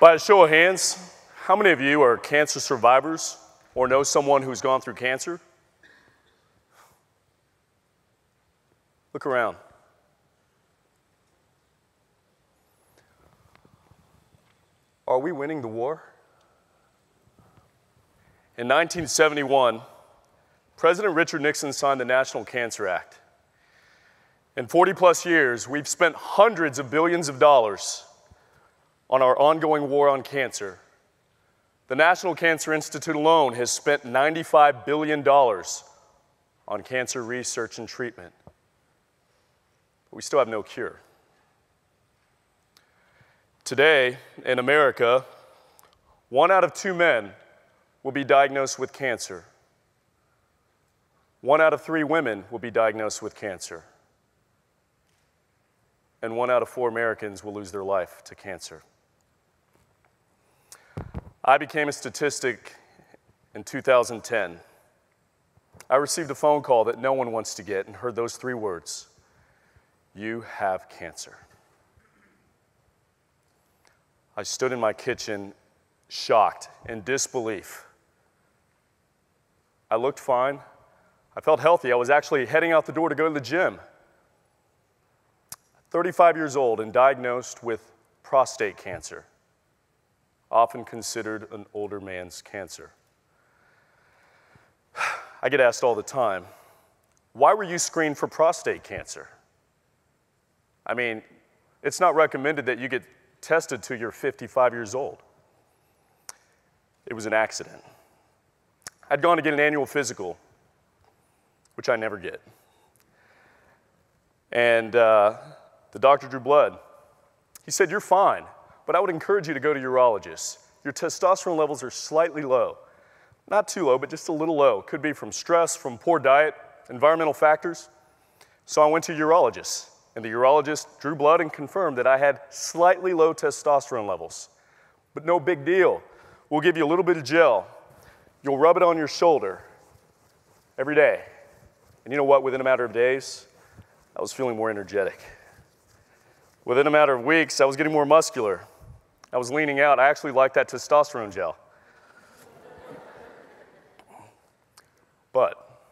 By a show of hands, how many of you are cancer survivors or know someone who's gone through cancer? Look around. Are we winning the war? In 1971, President Richard Nixon signed the National Cancer Act. In 40-plus years, we've spent hundreds of billions of dollars on our ongoing war on cancer. The National Cancer Institute alone has spent $95 billion on cancer research and treatment. But we still have no cure. Today, in America, 1 out of 2 men will be diagnosed with cancer. 1 out of 3 women will be diagnosed with cancer. And 1 out of 4 Americans will lose their life to cancer. I became a statistic in 2010. I received a phone call that no one wants to get and heard those 3 words: "You have cancer." I stood in my kitchen, shocked, in disbelief. I looked fine. I felt healthy. I was actually heading out the door to go to the gym. 35 years old and diagnosed with prostate cancer, often considered an older man's cancer. I get asked all the time, why were you screened for prostate cancer? I mean, it's not recommended that you get tested till you're 55 years old. It was an accident. I'd gone to get an annual physical, which I never get. And the doctor drew blood. He said, "You're fine, but I would encourage you to go to urologists. Your testosterone levels are slightly low. Not too low, but just a little low. Could be from stress, from poor diet, environmental factors." So I went to a urologist, and the urologist drew blood and confirmed that I had slightly low testosterone levels. But no big deal. We'll give you a little bit of gel. You'll rub it on your shoulder every day. And you know what? Within a matter of days, I was feeling more energetic. Within a matter of weeks, I was getting more muscular. I was leaning out. I actually liked that testosterone gel. But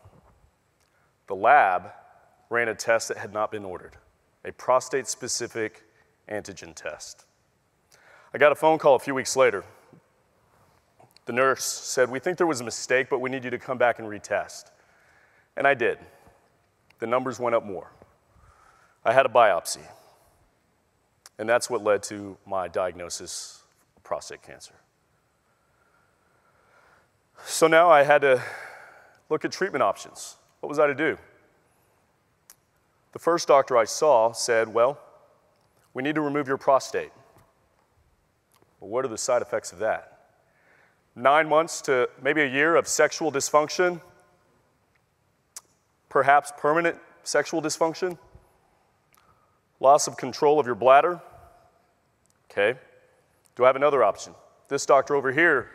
the lab ran a test that had not been ordered, a prostate-specific antigen test. I got a phone call a few weeks later. The nurse said, "We think there was a mistake, but we need you to come back and retest." And I did. The numbers went up more. I had a biopsy. And that's what led to my diagnosis of prostate cancer. So now I had to look at treatment options. What was I to do? The first doctor I saw said, "Well, we need to remove your prostate." Well, what are the side effects of that? 9 months to maybe a year of sexual dysfunction, perhaps permanent sexual dysfunction, loss of control of your bladder. Okay, do I have another option? This doctor over here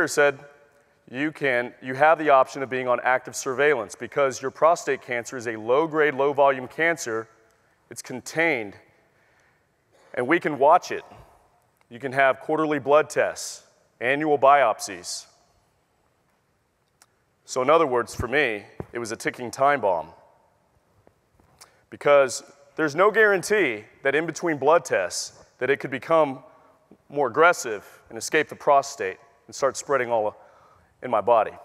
said, you have the option of being on active surveillance because your prostate cancer is a low-grade, low-volume cancer. It's contained, and we can watch it. You can have quarterly blood tests, annual biopsies. So in other words, for me, it was a ticking time bomb because there's no guarantee that in between blood tests that it could become more aggressive and escape the prostate and start spreading all in my body. I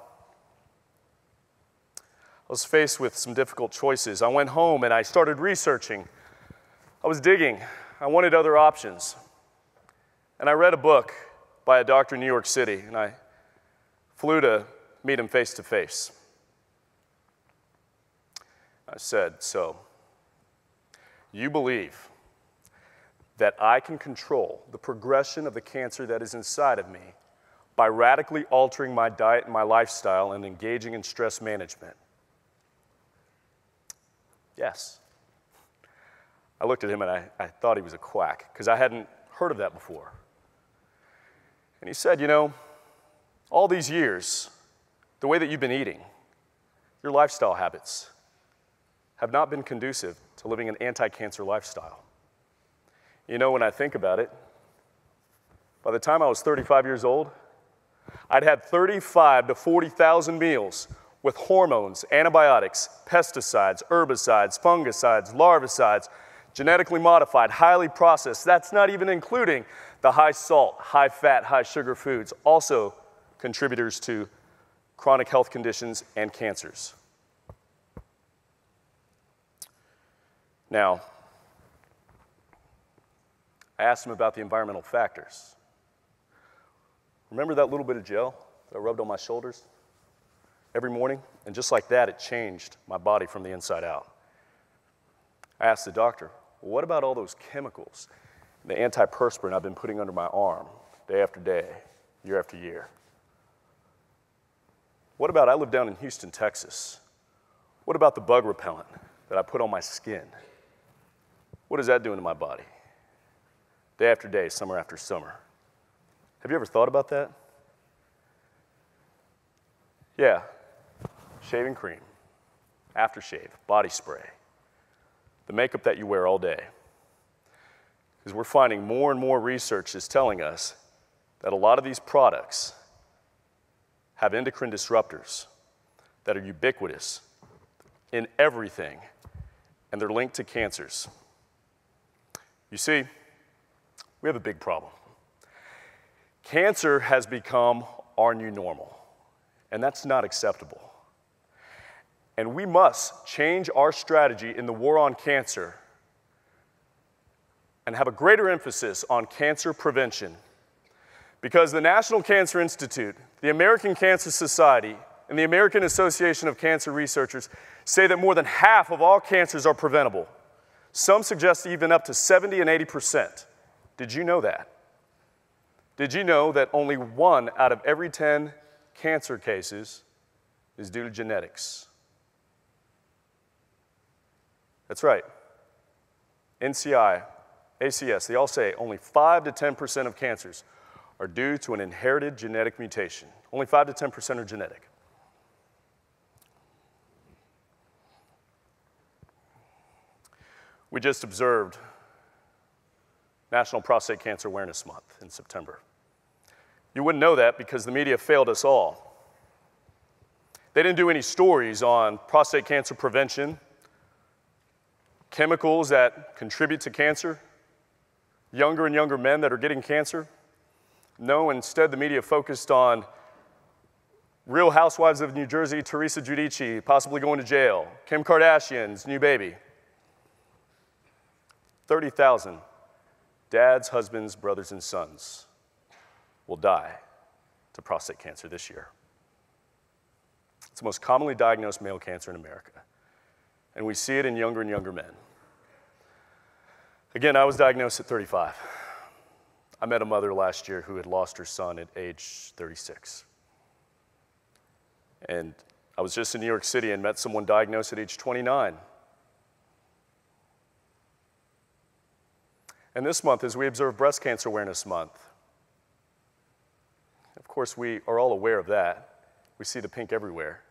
was faced with some difficult choices. I went home and I started researching. I was digging. I wanted other options. And I read a book by a doctor in New York City, and I flew to meet him face to face. I said, "So, you believe that I can control the progression of the cancer that is inside of me by radically altering my diet and my lifestyle and engaging in stress management?" Yes. I looked at him and I thought he was a quack because I hadn't heard of that before. And he said, "You know, all these years, the way that you've been eating, your lifestyle habits have not been conducive to living an anti-cancer lifestyle. You know, when I think about it, by the time I was 35 years old, I'd had 35 to 40,000 meals with hormones, antibiotics, pesticides, herbicides, fungicides, larvicides, genetically modified, highly processed. That's not even including the high salt, high fat, high sugar foods, also contributors to chronic health conditions and cancers. Now, I asked him about the environmental factors. Remember that little bit of gel that I rubbed on my shoulders every morning? And just like that, it changed my body from the inside out. I asked the doctor, well, what about all those chemicals, the antiperspirant I've been putting under my arm day after day, year after year? What about, I live down in Houston, Texas. What about the bug repellent that I put on my skin? What is that doing to my body? Day after day, summer after summer. Have you ever thought about that? Yeah, shaving cream, aftershave, body spray, the makeup that you wear all day. Because we're finding more and more research is telling us that a lot of these products have endocrine disruptors that are ubiquitous in everything, and they're linked to cancers. You see, we have a big problem. Cancer has become our new normal, and that's not acceptable. And we must change our strategy in the war on cancer and have a greater emphasis on cancer prevention. Because the National Cancer Institute, the American Cancer Society, and the American Association of Cancer Researchers say that more than half of all cancers are preventable. Some suggest even up to 70 and 80%. Did you know that? Did you know that only 1 out of every 10 cancer cases is due to genetics? That's right. NCI, ACS, they all say only 5 to 10% of cancers are due to an inherited genetic mutation. Only 5 to 10% are genetic. We just observed National Prostate Cancer Awareness Month in September. You wouldn't know that because the media failed us all. They didn't do any stories on prostate cancer prevention, chemicals that contribute to cancer, younger and younger men that are getting cancer. No, instead the media focused on Real Housewives of New Jersey, Teresa Giudice possibly going to jail, Kim Kardashian's new baby. 30,000 dads, husbands, brothers, and sons will die to prostate cancer this year. It's the most commonly diagnosed male cancer in America, and we see it in younger and younger men. Again, I was diagnosed at 35. I met a mother last year who had lost her son at age 36. And I was just in New York City and met someone diagnosed at age 29. And this month, as we observe Breast Cancer Awareness Month, of course, we are all aware of that. We see the pink everywhere.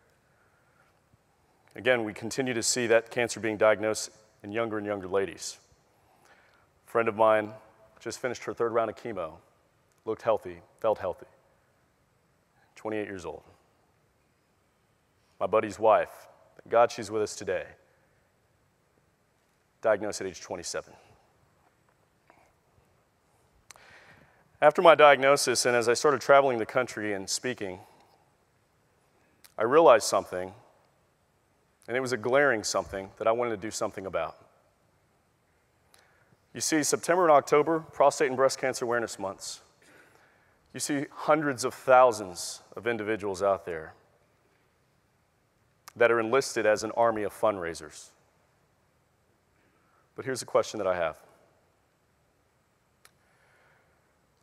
Again, we continue to see that cancer being diagnosed in younger and younger ladies. A friend of mine just finished her 3rd round of chemo, looked healthy, felt healthy, 28 years old. My buddy's wife, thank God she's with us today, diagnosed at age 27. After my diagnosis, and as I started traveling the country and speaking, I realized something, and it was a glaring something that I wanted to do something about. You see, September and October, prostate and breast cancer awareness months, you see hundreds of thousands of individuals out there that are enlisted as an army of fundraisers. But here's the question that I have.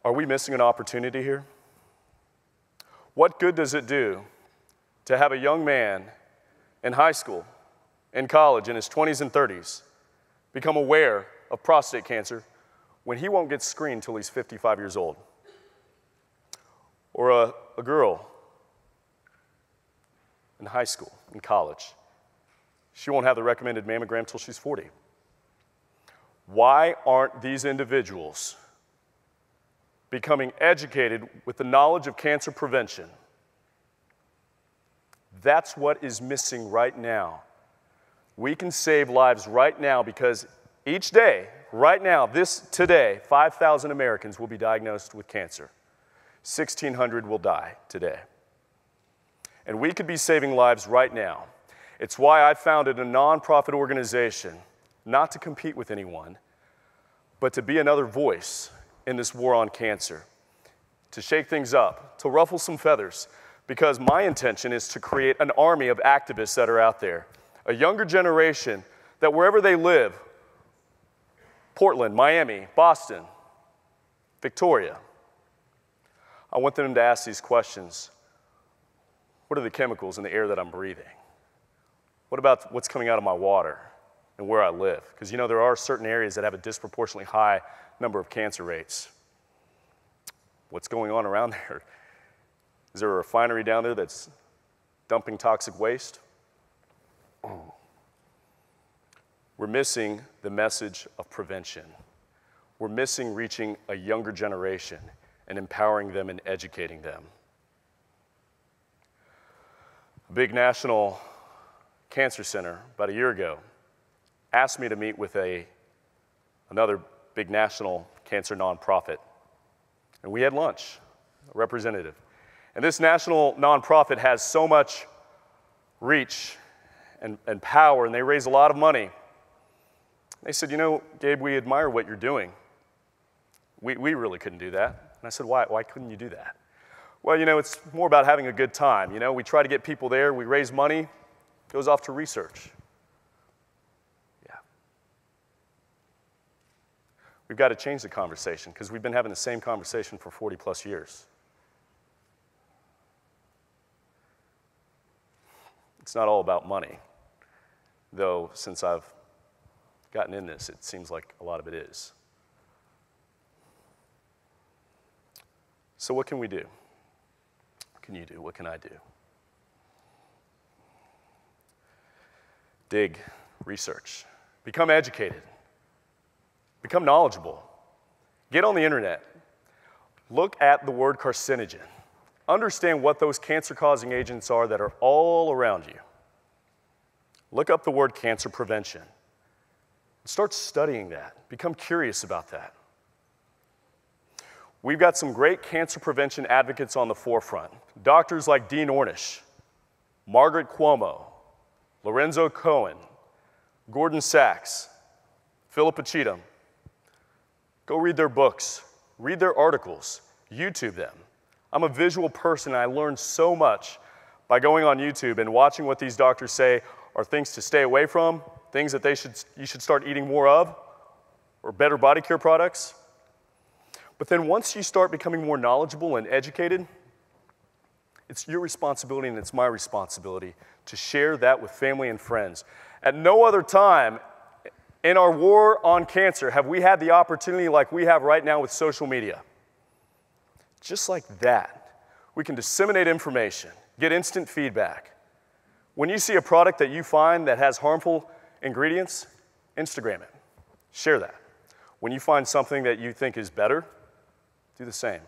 Are we missing an opportunity here? What good does it do to have a young man in high school, in college, in his 20s and 30s, become aware of prostate cancer when he won't get screened until he's 55 years old? Or a girl in high school, in college, she won't have the recommended mammogram until she's 40. Why aren't these individuals becoming educated with the knowledge of cancer prevention? That's what is missing right now. We can save lives right now because each day, right now, today, 5,000 Americans will be diagnosed with cancer. 1,600 will die today. And we could be saving lives right now. It's why I founded a nonprofit organization, not to compete with anyone, but to be another voice in this war on cancer, to shake things up, to ruffle some feathers, because my intention is to create an army of activists that are out there, a younger generation that wherever they live, Portland, Miami, Boston, Victoria, I want them to ask these questions. What are the chemicals in the air that I'm breathing? What about what's coming out of my water and where I live? Because you know there are certain areas that have a disproportionately high number of cancer rates. What's going on around there? Is there a refinery down there that's dumping toxic waste? We're missing the message of prevention. We're missing reaching a younger generation and empowering them and educating them. A big national cancer center about a year ago asked me to meet with another big national cancer nonprofit. And we had lunch, a representative. And this national nonprofit has so much reach and power, and they raise a lot of money. They said, you know, Gabe, we admire what you're doing. We really couldn't do that. And I said, why couldn't you do that? Well, you know, it's more about having a good time. You know, we try to get people there, we raise money, it goes off to research. Yeah. We've got to change the conversation because we've been having the same conversation for 40 plus years. It's not all about money, though since I've gotten in this, it seems like a lot of it is. So what can we do? What can you do? What can I do? Dig, research, become educated, become knowledgeable, get on the internet, look at the word carcinogen. Understand what those cancer-causing agents are that are all around you. Look up the word cancer prevention. Start studying that. Become curious about that. We've got some great cancer prevention advocates on the forefront. Doctors like Dean Ornish, Margaret Cuomo, Lorenzo Cohen, Gordon Sachs, Philippa Cheatham. Go read their books, read their articles, YouTube them. I'm a visual person, and I learned so much by going on YouTube and watching what these doctors say are things to stay away from, things that you should start eating more of, or better body care products. But then once you start becoming more knowledgeable and educated, it's your responsibility and it's my responsibility to share that with family and friends. At no other time in our war on cancer have we had the opportunity like we have right now with social media. Just like that, we can disseminate information, get instant feedback. When you see a product that you find that has harmful ingredients, Instagram it, share that. When you find something that you think is better, do the same.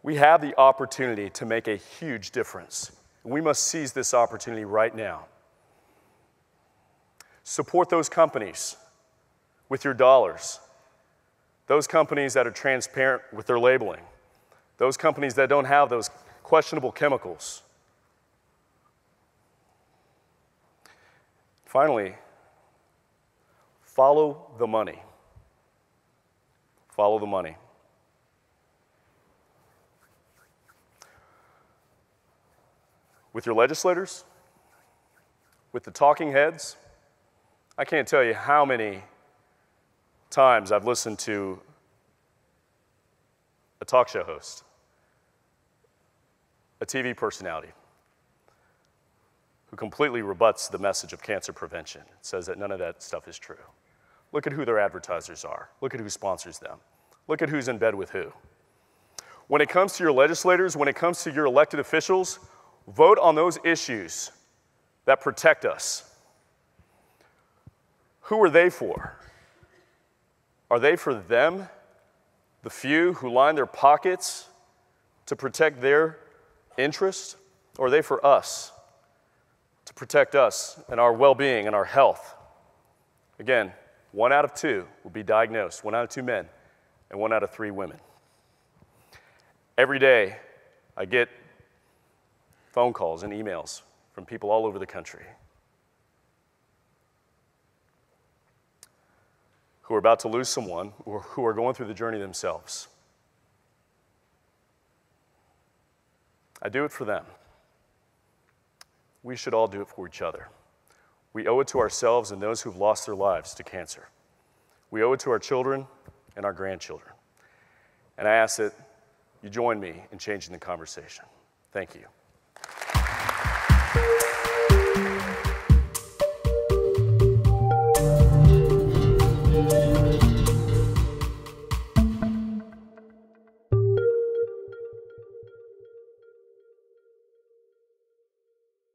We have the opportunity to make a huge difference. We must seize this opportunity right now. Support those companies with your dollars. Those companies that are transparent with their labeling. Those companies that don't have those questionable chemicals. Finally, follow the money. Follow the money. With your legislators, with the talking heads, I can't tell you how many times I've listened to a talk show host, a TV personality, who completely rebuts the message of cancer prevention, says that none of that stuff is true. Look at who their advertisers are. Look at who sponsors them. Look at who's in bed with who. When it comes to your legislators, when it comes to your elected officials, vote on those issues that protect us. Who are they for? Are they for them, the few who line their pockets to protect their interests, or are they for us, to protect us and our well-being and our health? Again, 1 out of 2 will be diagnosed, 1 out of 2 men, and 1 out of 3 women. Every day, I get phone calls and emails from people all over the country who are about to lose someone or who are going through the journey themselves. I do it for them. We should all do it for each other. We owe it to ourselves and those who've lost their lives to cancer. We owe it to our children and our grandchildren. And I ask that you join me in changing the conversation. Thank you.